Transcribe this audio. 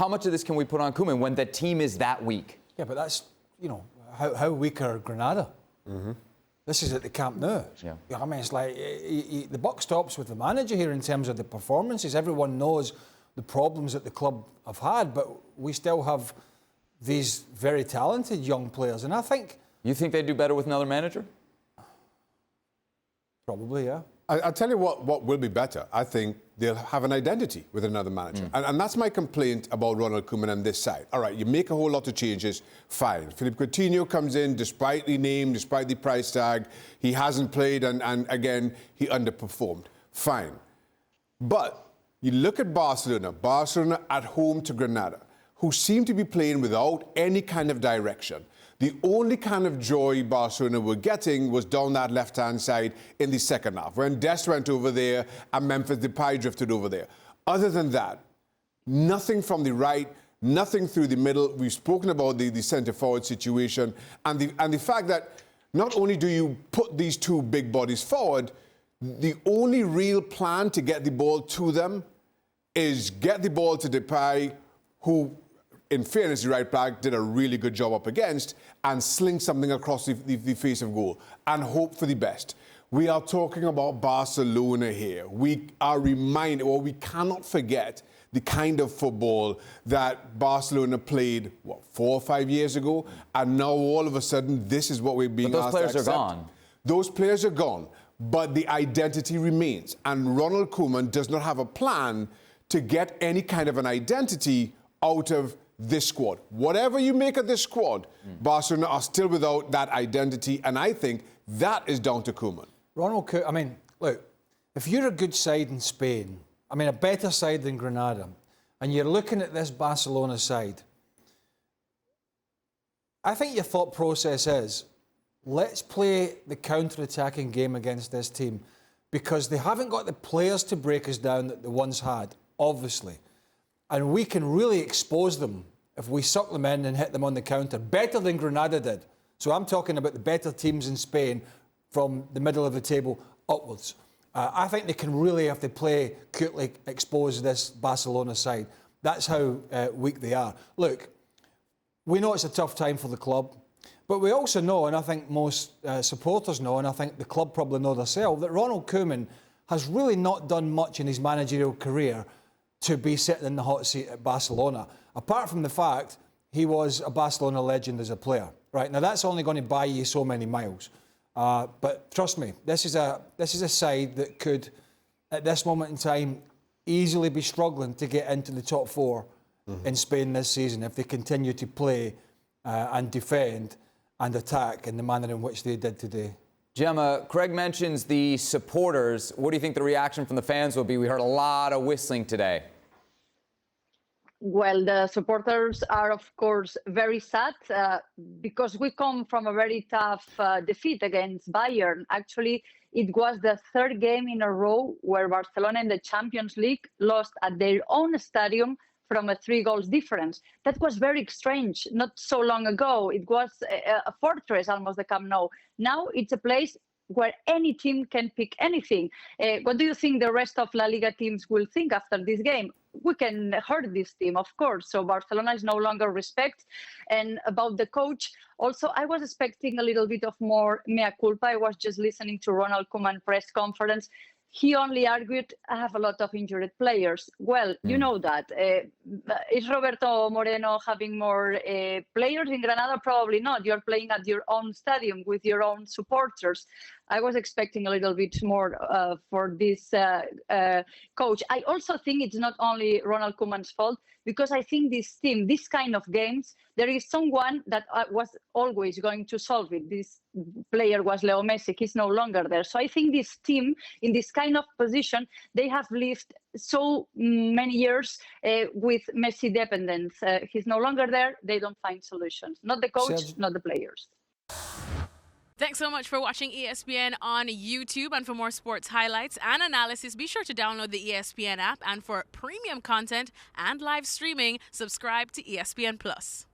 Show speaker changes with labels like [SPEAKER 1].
[SPEAKER 1] How much of this can we put on Koeman when the team is that weak?
[SPEAKER 2] Yeah, but that's, you know, how weak are Granada? Mm-hmm. This is at the Camp Nou.
[SPEAKER 1] Yeah.
[SPEAKER 2] I mean, it's like the buck stops with the manager here in terms of the performances. Everyone knows the problems that the club have had, but we still have these very talented young players. And I think...
[SPEAKER 1] You think they'd do better with another manager?
[SPEAKER 2] Probably, yeah.
[SPEAKER 3] I'll tell you what will be better. I think they'll have an identity with another manager. And that's my complaint about Ronald Koeman on this side. All right, you make a whole lot of changes, fine. Philippe Coutinho comes in, despite the name, despite the price tag. He hasn't played, and again, he underperformed. Fine. But you look at Barcelona at home to Granada, who seem to be playing without any kind of direction. The only kind of joy Barcelona were getting was down that left-hand side in the second half, when Dest went over there and Memphis Depay drifted over there. Other than that, nothing from the right, nothing through the middle. We've spoken about the centre-forward situation and the fact that not only do you put these two big bodies forward, the only real plan to get the ball to them is get the ball to Depay, who, in fairness, the right back did a really good job up against, and sling something across the face of goal and hope for the best. We are talking about Barcelona here. We are reminded, or we cannot forget, the kind of football that Barcelona played, 4 or 5 years ago, and now all of a sudden this is what we're being asked to accept.
[SPEAKER 1] Those players are gone.
[SPEAKER 3] Those players are gone, but the identity remains. And Ronald Koeman does not have a plan to get any kind of an identity out of this squad. Whatever you make of this squad, Barcelona are still without that identity, and I think that is down to Koeman.
[SPEAKER 2] Ronald Koeman, I mean, look, if you're a good side in Spain, I mean, a better side than Granada, and you're looking at this Barcelona side, I think your thought process is, let's play the counter-attacking game against this team, because they haven't got the players to break us down that they once had, obviously. And we can really expose them if we suck them in and hit them on the counter, better than Granada did. So I'm talking about the better teams in Spain from the middle of the table upwards. I think they can really, if they play cutely, expose this Barcelona side. That's how weak they are. Look, we know it's a tough time for the club, but we also know, and I think most supporters know, and I think the club probably know themselves, that Ronald Koeman has really not done much in his managerial career to be sitting in the hot seat at Barcelona, apart from the fact he was a Barcelona legend as a player. Right, now that's only going to buy you so many miles. But trust me, this is a side that could, at this moment in time, easily be struggling to get into the top four in Spain this season if they continue to play and defend and attack in the manner in which they did today.
[SPEAKER 1] Gemma, Craig mentions the supporters. What do you think the reaction from the fans will be? We heard a lot of whistling today.
[SPEAKER 4] Well, the supporters are, of course, very sad because we come from a very tough defeat against Bayern. Actually, it was the third game in a row where Barcelona in the Champions League lost at their own stadium from a 3-goal difference. That was very strange. Not so long ago, it was a fortress, almost, the Camp Nou. Now it's a place where any team can pick anything. What do you think the rest of LaLiga teams will think after this game? We can hurt this team, of course. So Barcelona is no longer respect. And about the coach, also, I was expecting a little bit of more mea culpa. I was just listening to Ronald Koeman press conference. He only argued, I have a lot of injured players. Well, you know that. Is Roberto Moreno having more players in Granada? Probably not. You're playing at your own stadium with your own supporters. I was expecting a little bit more for this coach. I also think it's not only Ronald Koeman's fault, because I think this team, this kind of games, there is someone that was always going to solve it. This player was Leo Messi. He's no longer there. So I think this team, in this kind of position, they have lived so many years with Messi dependence. He's no longer there. They don't find solutions. Not the coach, not the players.
[SPEAKER 5] Thanks so much for watching ESPN on YouTube. And for more sports highlights and analysis, be sure to download the ESPN app. And for premium content and live streaming, subscribe to ESPN Plus.